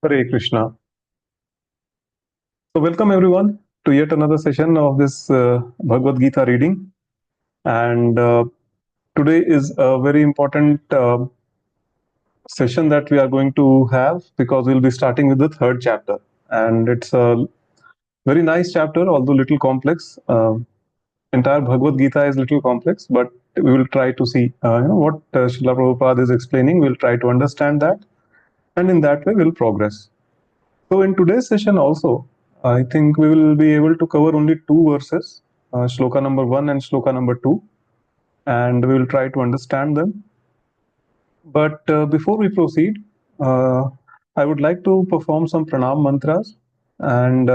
Hare Krishna. So, welcome everyone to yet another session of this Bhagavad Gita reading. And today is a very important session that we are going to have because we'll be starting with the third chapter. And it's a very nice chapter, although little complex. Entire Bhagavad Gita is little complex, but we will try to see what Srila Prabhupada is explaining. We'll try to understand that, and in that way, we'll progress. So in today's session also, I think we will be able to cover only two verses, Shloka number 1 and Shloka number 2, and we will try to understand them. But before we proceed, I would like to perform some pranam mantras, and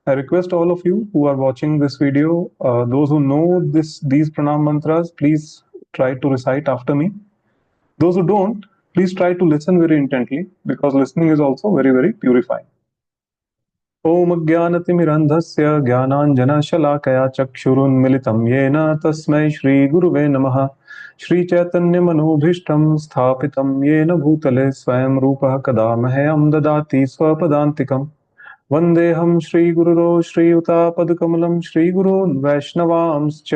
I request all of you who are watching this video, those who know these pranam mantras, please try to recite after me. Those who don't, please try to listen very intently, because listening is also very, very purifying. ॐ अज्ञानतिमिरन्धस्य ज्ञानाञ्जनशलाकया चक्षुरुन्मिलितं येन तस्मै श्रीगुरुवे नमः। श्रीचैतन्यमनोभीष्टं स्थापितं येन भूतले स्वयं रूपः कदा मह्यं ददाति स्वपदान्तिकम्। वन्देऽहं श्रीगुरुरो श्रीयुतापदकमलं श्रीगुरून् वैष्णवांश्च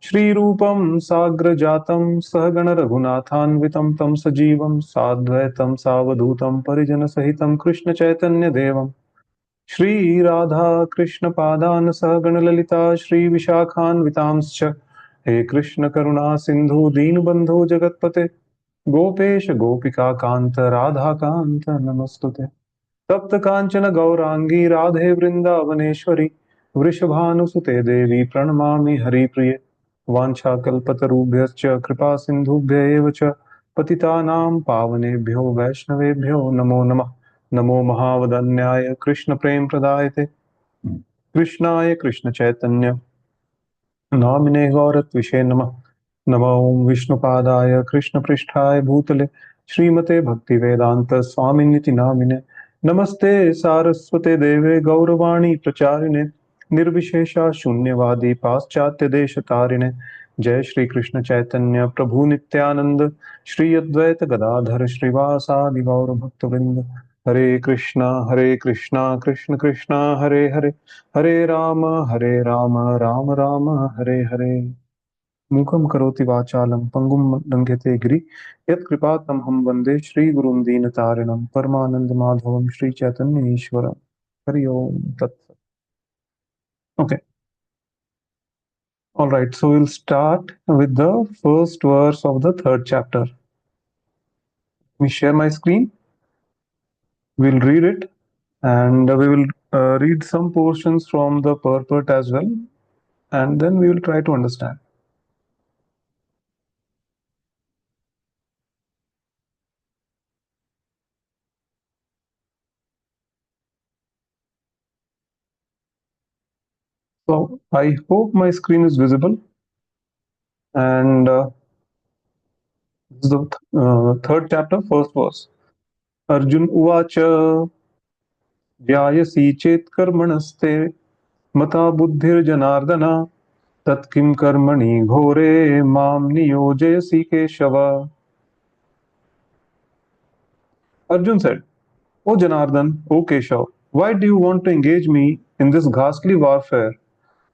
श्रीरूपं साग्रजातं सहगणरघुनाथान्वितं तं सजीवं साद्वैतं सावधूतं परिजनसहितं कृष्णचैतन्यदेवम् श्री राधा कृष्ण पादान सहगण ललिता श्री विशाखान्वितांश्च हे कृष्ण करुणा सिंधु दीनबंधु जगतपते गोपेश गोपिका कांत राधा कांत नमस्तुते तप्त कांचन गौरांगी राधे वृंदावनेश्वरी वृषभानुसुते देवी प्रणमामि हरिप्रिये वाञ्छाकल्पतरुभ्यश्च कृपा सिन्धुभ्य एव च पतितानां पावनेभ्यो वैष्णवेभ्यो नमो नमः। नमो महावदन्याय कृष्ण प्रेम प्रदायते कृष्णाय कृष्ण चैतन्य नामिने गौरत्विषे नमः। नमो विष्णुपादाय कृष्ण पृष्ठाय भूतले श्रीमते भक्ति वेदांत स्वामिनिति नामिने नमस्ते सारस्वते देवे गौरवाणी प्रचारिणे निर्विशेषा शून्यवादी पाश्चात्य देश तारिणे जय श्री कृष्ण चैतन्य प्रभु नित्यानंद श्री अद्वैत गदाधर श्रीवासादि गौर भक्तवृंद हरे कृष्णा कृष्ण कृष्णा हरे हरे हरे राम राम राम हरे हरे। मूकं करोति वाचालं पंगुं लंघयते गिरि यत्कृपातमहं वन्दे श्रीगुरुं दीनतारिणं परमानन्दमाधवं श्रीचैतन्य ईश्वरं। हरि ओम तत्सत्। Okay. All right. So we'll start with the first verse of the third chapter. Let me share my screen. We'll read it, and we will read some portions from the purport as well, and then we will try to understand. So I hope my screen is visible, and this is the third chapter, first verse. Arjun uvacha jayasi chet karmanasते mata buddhir janardana तत्किं कर्मणि घोरे माम नियोजयसि Keshav. Arjun said, O Janardan, O Keshav, why do you want to engage me in this ghastly warfare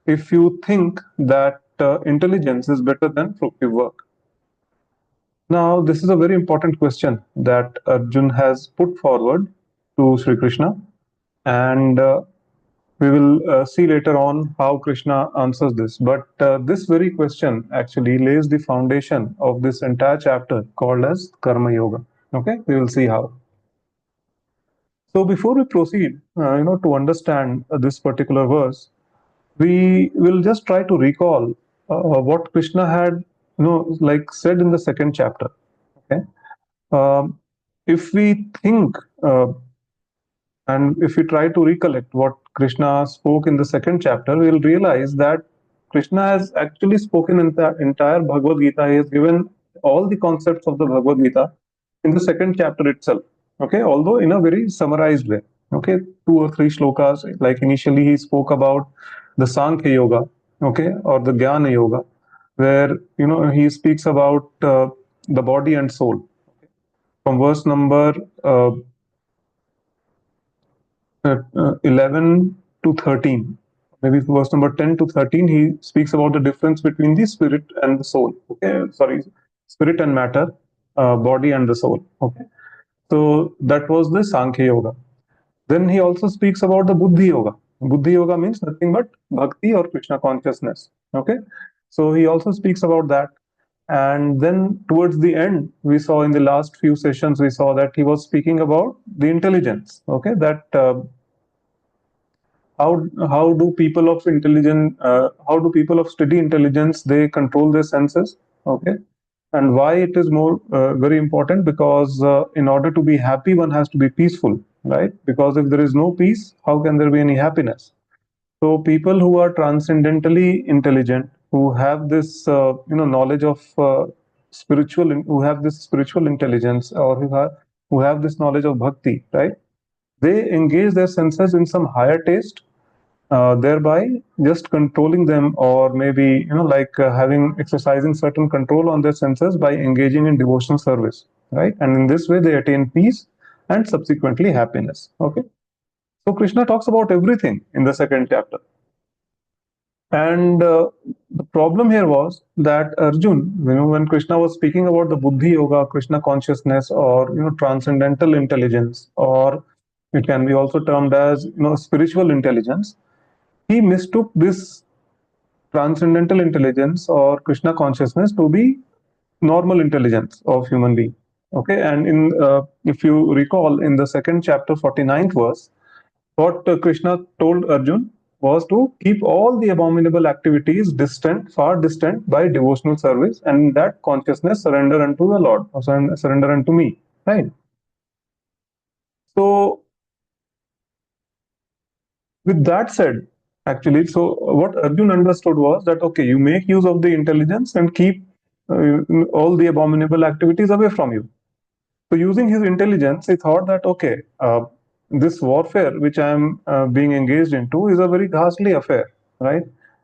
if you think that intelligence is better than fruitive work? Now, this is a very important question that Arjun has put forward to Sri Krishna, and we will see later on how Krishna answers this. But this very question actually lays the foundation of this entire chapter called as Karma Yoga. Okay, we will see how. So before we proceed, to understand this particular verse, we will just try to recall what Krishna had, like said in the second chapter. Okay, if we think and if we try to recollect what Krishna spoke in the second chapter, we will realize that Krishna has actually spoken in the entire Bhagavad Gita. He has given all the concepts of the Bhagavad Gita in the second chapter itself. Okay, although in a very summarized way. Okay, two or three shlokas. Like initially, he spoke about the Sankhya Yoga, okay, or the Jnana Yoga, where he speaks about the body and soul. From verse number 11 to 13, maybe verse number 10 to 13, he speaks about the difference between the spirit and the soul. Okay, sorry, spirit and matter, body and the soul. Okay, so that was the Sankhya Yoga. Then he also speaks about the Buddhi Yoga. Buddhi Yoga means nothing but bhakti or Krishna consciousness. Okay, so he also speaks about that. And then towards the end, we saw in the last few sessions, we saw that he was speaking about the intelligence. Okay, that how do people of intelligent how do people of steady intelligence they control their senses. Okay, and why it is more very important, because in order to be happy one has to be peaceful, right? Because if there is no peace, how can there be any happiness? So people who are transcendentally intelligent, who have this knowledge of spiritual, who have this spiritual intelligence, or who have this knowledge of bhakti, right? They engage their senses in some higher taste, thereby just controlling them, or maybe like having exercising certain control on their senses by engaging in devotional service, right? And in this way they attain peace and subsequently happiness. Okay, so Krishna talks about everything in the second chapter. And the problem here was that Arjun, when Krishna was speaking about the Buddhi Yoga, Krishna consciousness, or transcendental intelligence, or it can be also termed as spiritual intelligence, he mistook this transcendental intelligence or Krishna consciousness to be normal intelligence of human being. Okay, and in if you recall in the second chapter, 49th verse, what Krishna told Arjun was to keep all the abominable activities distant, far distant by devotional service, and that consciousness surrender unto the Lord, or surrender unto me, right? So with that said, actually, so what Arjun understood was that okay, you make use of the intelligence and keep all the abominable activities away from you. So using his intelligence, he thought that okay, this warfare which I am being engaged into is a very ghastly affair, right?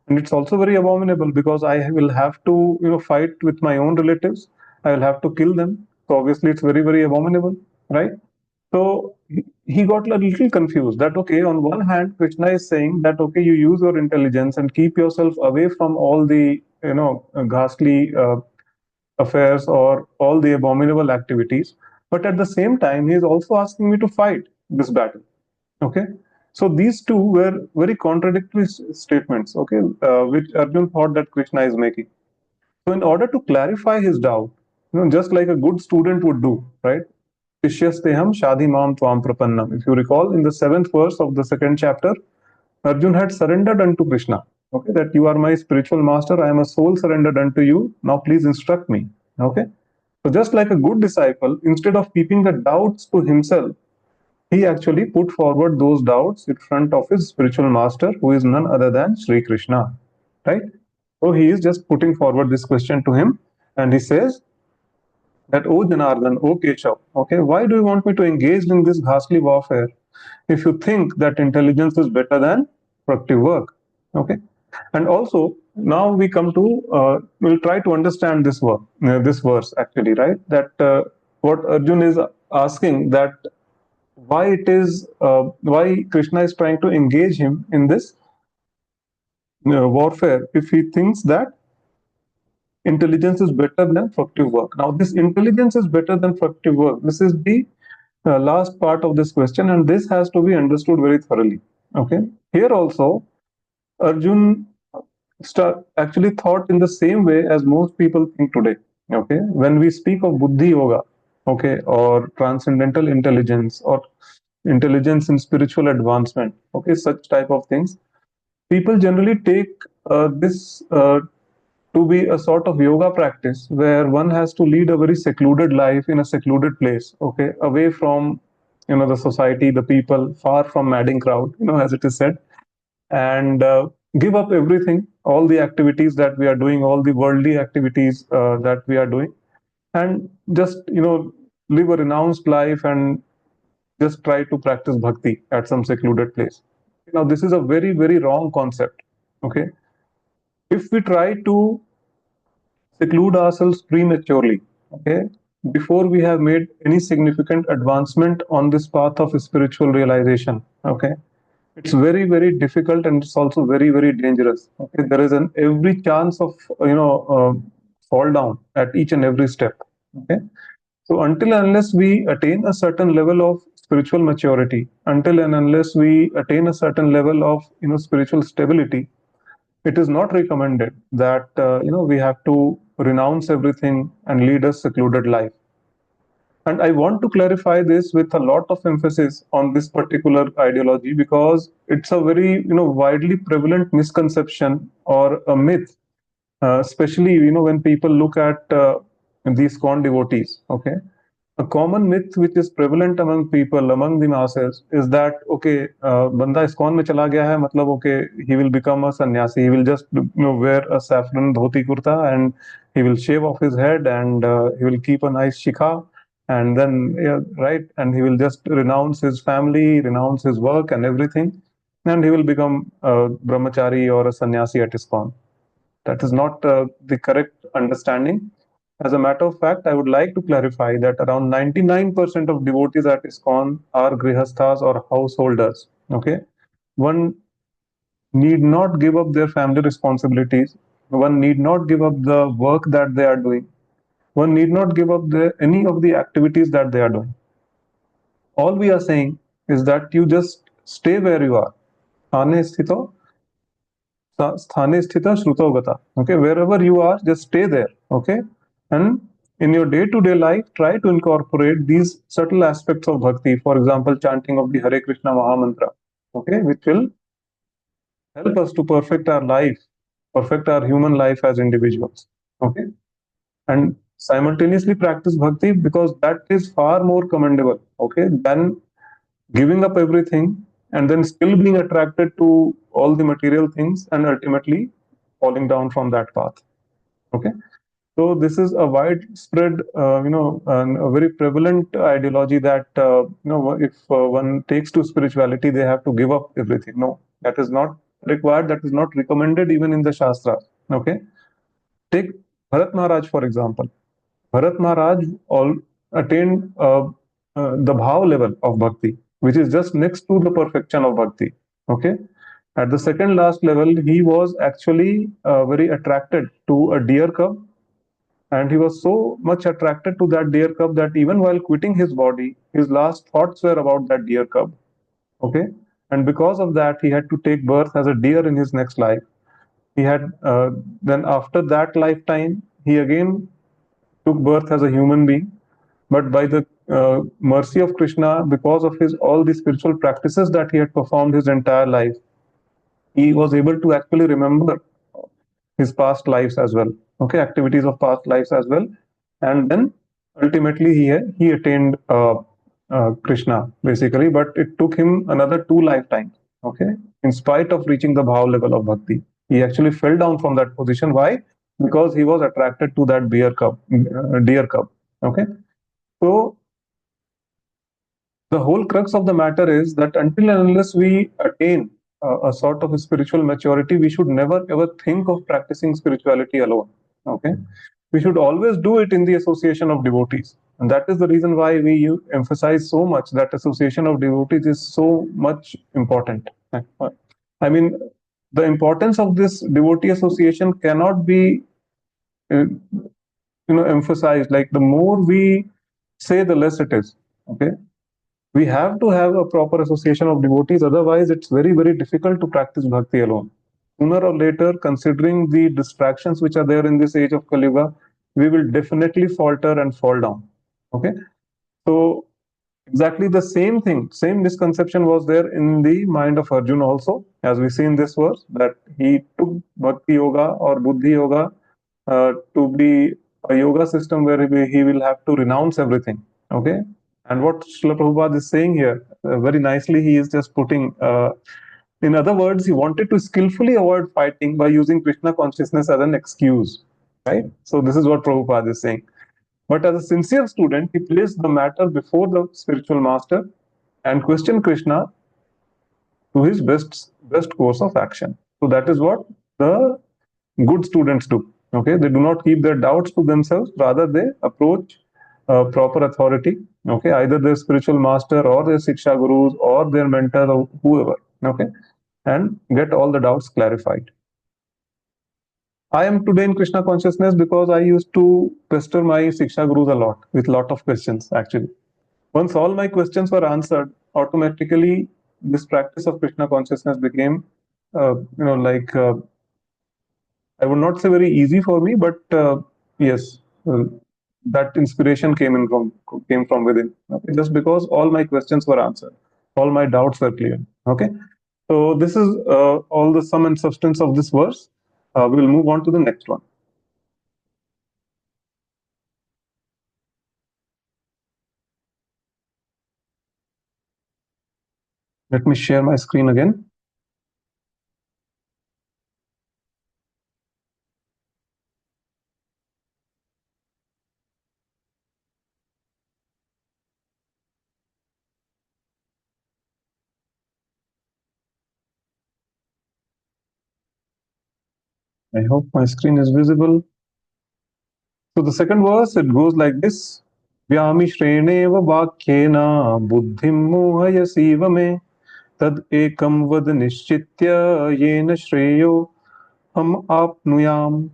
And it's also very abominable because I will have to fight with my own relatives. I will have to kill them. So obviously, it's very very abominable, right? So he got a little confused that okay, on one hand, Krishna is saying that okay, you use your intelligence and keep yourself away from all the ghastly affairs or all the abominable activities, but at the same time, he is also asking me to fight this battle. Okay, so these two were very contradictory statements. Okay, which Arjun thought that Krishna is making. So in order to clarify his doubt, just like a good student would do, right? Shishyasteham shadhimam tvam prapannam. If you recall, in the seventh verse of the second chapter, Arjun had surrendered unto Krishna. Okay, that you are my spiritual master, I am a soul surrendered unto you. Now please instruct me. Okay. So just like a good disciple, instead of keeping the doubts to himself, he actually put forward those doubts in front of his spiritual master, who is none other than Sri Krishna. Right? So he is just putting forward this question to him, and he says that, "O Janardhan, O Keshav, okay, why do you want me to engage in this ghastly warfare if you think that intelligence is better than productive work?" Okay, and also now we come to we'll try to understand this work, this verse actually, right? That what Arjun is asking, that why it is why Krishna is trying to engage him in this warfare if he thinks that intelligence is better than productive work. Now, this intelligence is better than productive work. This is the last part of this question, and this has to be understood very thoroughly. Okay, here also Arjun actually thought in the same way as most people think today. Okay, when we speak of Buddhi Yoga, okay, or transcendental intelligence, or intelligence in spiritual advancement, okay, such type of things, people generally take this to be a sort of yoga practice where one has to lead a very secluded life in a secluded place, okay, away from the society, the people, far from madding crowd, as it is said, and give up everything, all the activities that we are doing, all the worldly activities that we are doing, and just live a renounced life and just try to practice bhakti at some secluded place. Now this is a very very wrong concept. Okay, if we try to seclude ourselves prematurely, okay, before we have made any significant advancement on this path of spiritual realization. Okay, it's very very difficult, and it's also very very dangerous. Okay, there is an every chance of fall down at each and every step. Okay, so until and unless we attain a certain level of spiritual maturity, until and unless we attain a certain level of spiritual stability, it is not recommended that we have to renounce everything and lead a secluded life. And I want to clarify this with a lot of emphasis on this particular ideology, because it's a very widely prevalent misconception or a myth, especially when people look at these corn devotees. Okay, a common myth which is prevalent among people, among the masses, is that okay, banda ISKCON mein chala gaya hai, matlab okay, he will become a sannyasi. He will just wear a saffron dhoti kurta, and he will shave off his head, and he will keep a nice shikha, and then yeah, right, and he will just renounce his family, renounce his work and everything, and he will become a brahmachari or a sannyasi at ISKCON. That is not the correct understanding. As a matter of fact, I would like to clarify that around 99% of devotees at ISKCON are grihasthas or householders. Okay, one need not give up their family responsibilities. One need not give up the work that they are doing. One need not give up any of the activities that they are doing. All we are saying is that you just stay where you are. Sthane sthito, sthane sthita shruto gata. Okay, wherever you are, just stay there. Okay, and in your day-to-day life, try to incorporate these subtle aspects of bhakti. For example, chanting of the Hare Krishna Maha Mantra. Okay, which will help us to perfect our life, perfect our human life as individuals. Okay, and simultaneously practice bhakti, because that is far more commendable. Okay, than giving up everything and then still being attracted to all the material things and ultimately falling down from that path. Okay, so this is a widespread and a very prevalent ideology that if one takes to spirituality, they have to give up everything. No, that is not required, that is not recommended even in the shastra. Okay, take Bharat Maharaj for example. Bharat Maharaj all attained the bhav level of bhakti, which is just next to the perfection of bhakti. Okay, at the second last level, he was actually very attracted to a deer cub, and he was so much attracted to that deer cub that even while quitting his body, his last thoughts were about that deer cub. Okay, and because of that, he had to take birth as a deer in his next life. He had then after that lifetime, he again took birth as a human being, but by the mercy of Krishna, because of his all the spiritual practices that he had performed his entire life, he was able to actually remember his past lives as well. Okay, activities of past lives as well, and then ultimately he attained Krishna basically, but it took him another two lifetimes. Okay, in spite of reaching the bhav level of bhakti, he actually fell down from that position. Why? Because he was attracted to that deer cub. Okay, so the whole crux of the matter is that until and unless we attain a sort of a spiritual maturity, we should never ever think of practicing spirituality alone. Okay, we should always do it in the association of devotees, and that is the reason why we emphasize so much that association of devotees is so much important. I mean, the importance of this devotee association cannot be uh, emphasized. Like the more we say, the less it is. Okay, we have to have a proper association of devotees, otherwise it's very very difficult to practice bhakti alone. Sooner or later, considering the distractions which are there in this age of Kali Yuga, we will definitely falter and fall down. Okay, so exactly the same thing, same misconception was there in the mind of Arjuna also, as we see in this verse, that he took bhakti yoga or buddhi yoga to be a yoga system where he will have to renounce everything. Okay, and what Srila Prabhupada is saying here very nicely, he is just putting, in other words, he wanted to skillfully avoid fighting by using Krishna consciousness as an excuse, right? So this is what Prabhupada is saying. But as a sincere student, he placed the matter before the spiritual master and questioned Krishna to his best course of action. So that is what the good students do. Okay, they do not keep their doubts to themselves, rather they approach proper authority, okay, either their spiritual master or their Siksha Gurus or their mentor or whoever, okay, and get all the doubts clarified. I am today in Krishna consciousness because I used to pester my Siksha Gurus a lot with lot of questions actually. Once all my questions were answered, automatically this practice of Krishna consciousness became, like I would not say very easy for me, but yes, that inspiration came from within. Okay? Just because all my questions were answered, all my doubts were clear. Okay, so this is all the sum and substance of this verse. We will move on to the next one. Let me share my screen again. I hope my screen is visible. So the second verse, it goes like this. Vyami shreneva vakyena buddhim mohayasiva me tad ekam vad nishchitya yena shreyo ham apnuyam.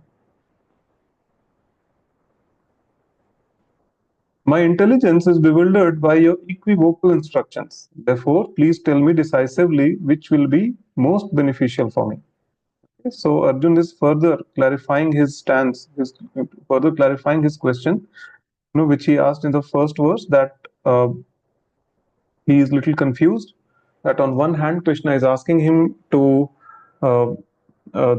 My intelligence is bewildered by your equivocal instructions. Therefore, please tell me decisively which will be most beneficial for me. Okay, so Arjun is further clarifying his stance, further clarifying his question, which he asked in the first verse, that he is little confused. That on one hand, Krishna is asking him to uh, uh,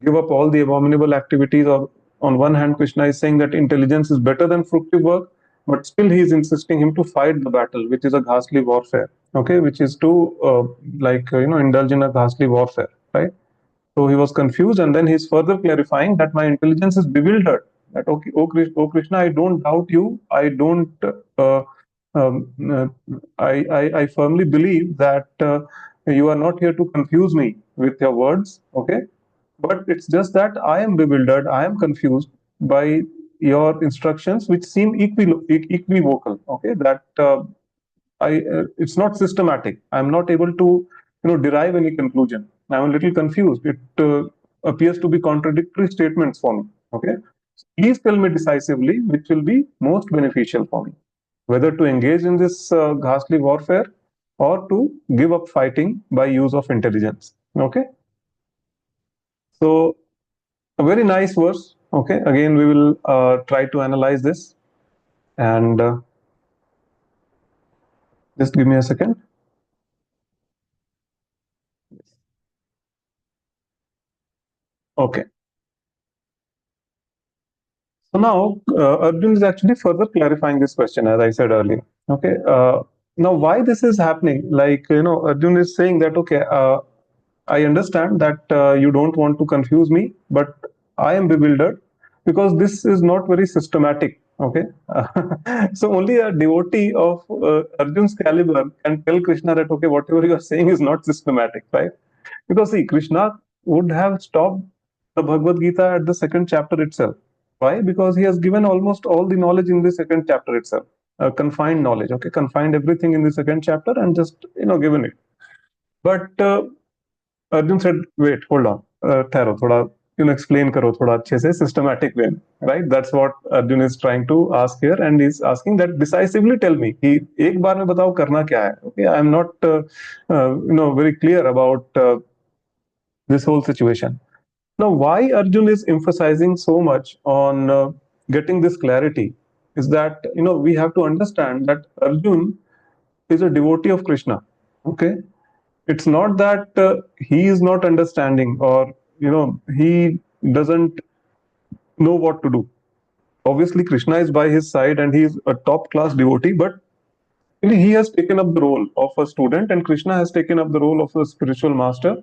give up all the abominable activities, or on one hand, Krishna is saying that intelligence is better than fructive work, but still he is insisting him to fight the battle, which is a ghastly warfare. Okay, which is to indulge in a ghastly warfare, right? So he was confused, and then he's further clarifying that my intelligence is bewildered. That okay, oh Krishna, I don't doubt you. I don't. Um, uh, I firmly believe that you are not here to confuse me with your words. Okay, but it's just that I am bewildered. I am confused by your instructions, which seem equivocal. Okay, that it's not systematic. I'm not able to derive any conclusion. I'm a little confused. It appears to be contradictory statements for me. Okay, please tell me decisively which will be most beneficial for me, whether to engage in this ghastly warfare or to give up fighting by use of intelligence. Okay, so a very nice verse. Okay, again we will try to analyze this, and just give me a second. Okay. So now Arjun is actually further clarifying this question, as I said earlier. Okay. Now, why this is happening? Like Arjun is saying that okay, I understand that you don't want to confuse me, but I am bewildered because this is not very systematic. Okay, so only a devotee of Arjun's caliber can tell Krishna that okay, whatever you are saying is not systematic, right? Because see, Krishna would have stopped the Bhagavad Gita at the second chapter itself. Why? Because he has given almost all the knowledge in the second chapter itself. Confined knowledge, okay, confined everything in the second chapter and just given it. But Arjun said, "Wait, hold on, ठहरो थोड़ा, explain करो थोड़ा अच्छे से systematic way, right?" That's what Arjun is trying to ask here, and he's asking that decisively tell me कि एक बार में बताओ करना क्या है. Okay, I am not very clear about this whole situation. Now, why Arjun is emphasizing so much on getting this clarity is that we have to understand that Arjun is a devotee of Krishna. Okay, it's not that he is not understanding, or he doesn't know what to do. Obviously, Krishna is by his side and he is a top class devotee, but he has taken up the role of a student, and Krishna has taken up the role of a spiritual master,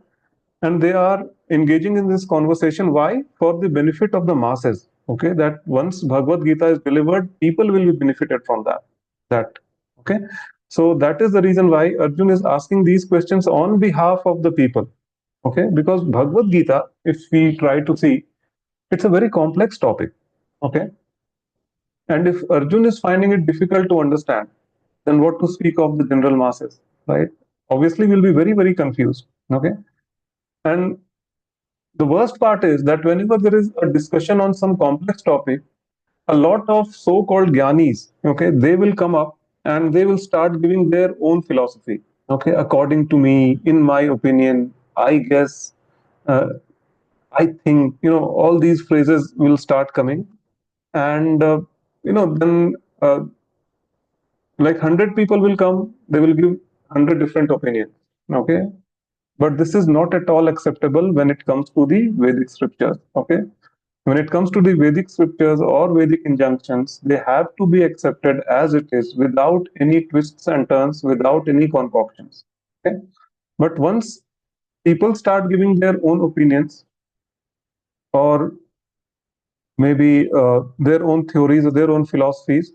and they are engaging in this conversation. Why? For the benefit of the masses. Okay, that once Bhagavad Gita is delivered, people will be benefited from that. Okay, so that is the reason why Arjun is asking these questions on behalf of the people. Okay, because Bhagavad Gita, if we try to see, it's a very complex topic. Okay, And if Arjun is finding it difficult to understand, then what to speak of the general masses, right? Obviously, we'll be very, very confused. Okay. And the worst part is that whenever there is a discussion on some complex topic, a lot of so-called gyanis, okay, they will come up and they will start giving their own philosophy. Okay, according to me, in my opinion, I guess, uh, I think, all these phrases will start coming, and then like 100 people will come, they will give 100 different opinions. Okay, but this is not at all acceptable when it comes to the Vedic scriptures. Okay, when it comes to the Vedic scriptures or Vedic injunctions, they have to be accepted as it is without any twists and turns, without any concoctions. Okay, but once people start giving their own opinions, or maybe their own theories or their own philosophies,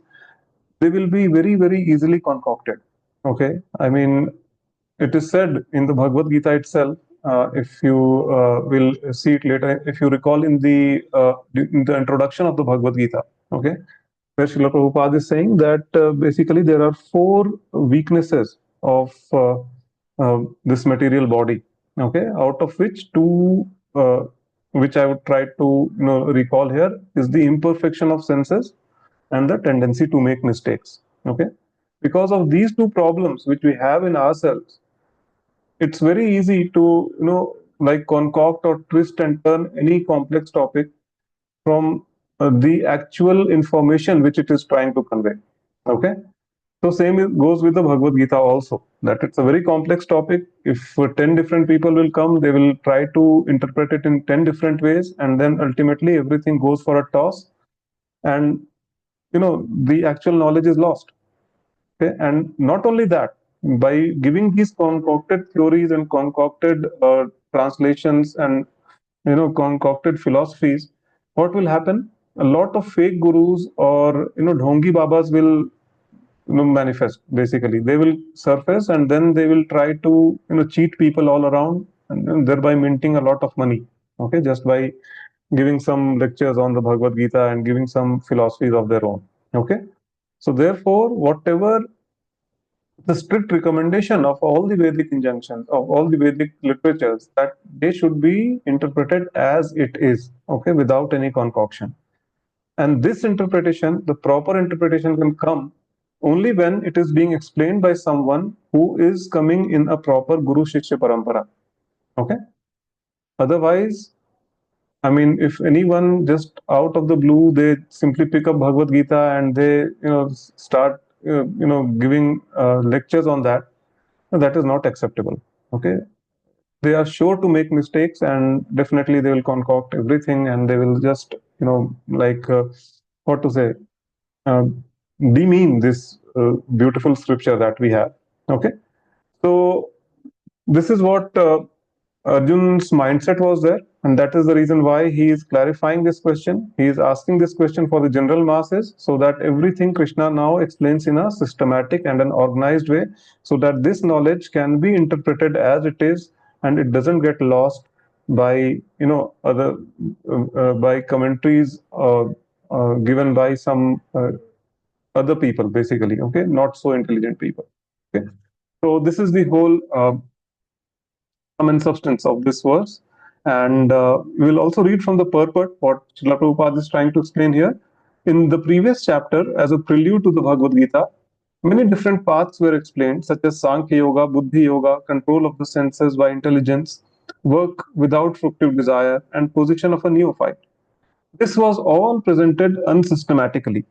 they will be very, very easily concocted. Okay, I mean, it is said in the Bhagavad Gita itself. If you will see it later, if you recall in the introduction of the Bhagavad Gita, okay, where Srila Prabhupada is saying that basically there are four weaknesses of this material body, okay, out of which two, which I would try to recall here, is the imperfection of senses and the tendency to make mistakes. Okay, because of these two problems which we have in ourselves, it's very easy to like concoct or twist and turn any complex topic from the actual information which it is trying to convey. Okay, so same goes with the Bhagavad Gita also, that it's a very complex topic. If 10 different people will come, they will try to interpret it in 10 different ways, and then ultimately everything goes for a toss, and the actual knowledge is lost. Okay, and not only that, by giving these concocted theories and concocted translations and concocted philosophies, what will happen? A lot of fake gurus or dhongi babas will manifest. Basically, they will surface, and then they will try to cheat people all around, and thereby minting a lot of money. Okay, just by giving some lectures on the Bhagavad Gita and giving some philosophies of their own. Okay, so therefore, whatever the strict recommendation of all the Vedic injunctions, of all the Vedic literatures, that they should be interpreted as it is, okay, without any concoction. And this interpretation, the proper interpretation, can come only when it is being explained by someone who is coming in a proper Guru Shishya Parampara. Okay. Otherwise, I mean, if anyone just out of the blue, they simply pick up Bhagavad Gita and they, start, giving lectures on that, that is not acceptable. Okay, they are sure to make mistakes, and definitely they will concoct everything, and they will just like what to say, uh, demean this beautiful scripture that we have. Okay, so this is what Arjun's mindset was there, and that is the reason why he is clarifying this question. He is asking this question for the general masses, so that everything Krishna now explains in a systematic and an organized way, so that this knowledge can be interpreted as it is, and it doesn't get lost by other by commentaries given by some other people, basically. Okay, not so intelligent people. Okay, so this is the whole sum and substance of this verse. And we will also read from the purport what Srila Prabhupada is trying to explain here. In the previous chapter, as a prelude to the Bhagavad Gita, many different paths were explained, such as Sankhya Yoga, Buddhi Yoga, control of the senses by intelligence, work without fructive desire, and position of a neophyte. This was all presented unsystematically,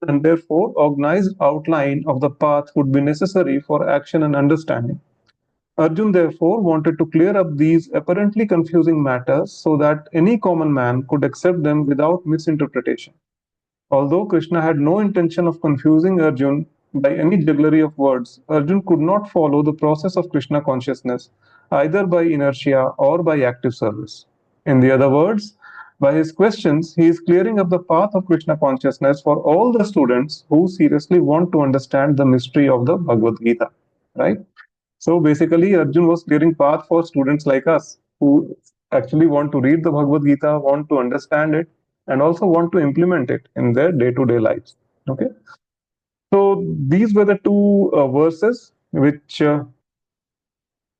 and therefore organized outline of the path would be necessary for action and understanding. Arjun therefore wanted to clear up these apparently confusing matters so that any common man could accept them without misinterpretation. Although Krishna had no intention of confusing Arjun by any jugglery of words, Arjun could not follow the process of Krishna consciousness either by inertia or by active service. In the other words, by his questions, he is clearing up the path of Krishna consciousness for all the students who seriously want to understand the mystery of the Bhagavad Gita. Right? So basically, Arjun was clearing path for students like us who actually want to read the Bhagavad Gita, want to understand it, and also want to implement it in their day-to-day lives. Okay, so these were the two verses which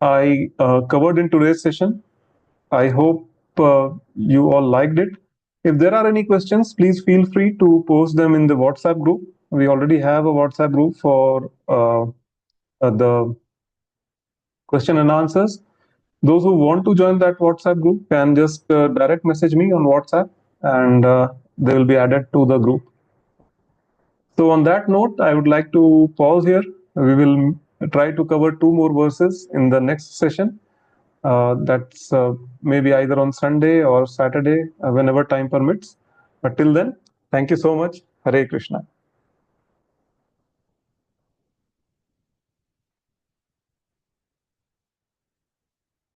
I covered in today's session. I hope you all liked it. If there are any questions, please feel free to post them in the WhatsApp group. We already have a WhatsApp group for the question and answers. Those who want to join that WhatsApp group can just direct message me on WhatsApp, and they will be added to the group. So, on that note, I would like to pause here. We will try to cover two more verses in the next session. That's maybe either on Sunday or Saturday, whenever time permits. But till then, thank you so much. Hare Krishna.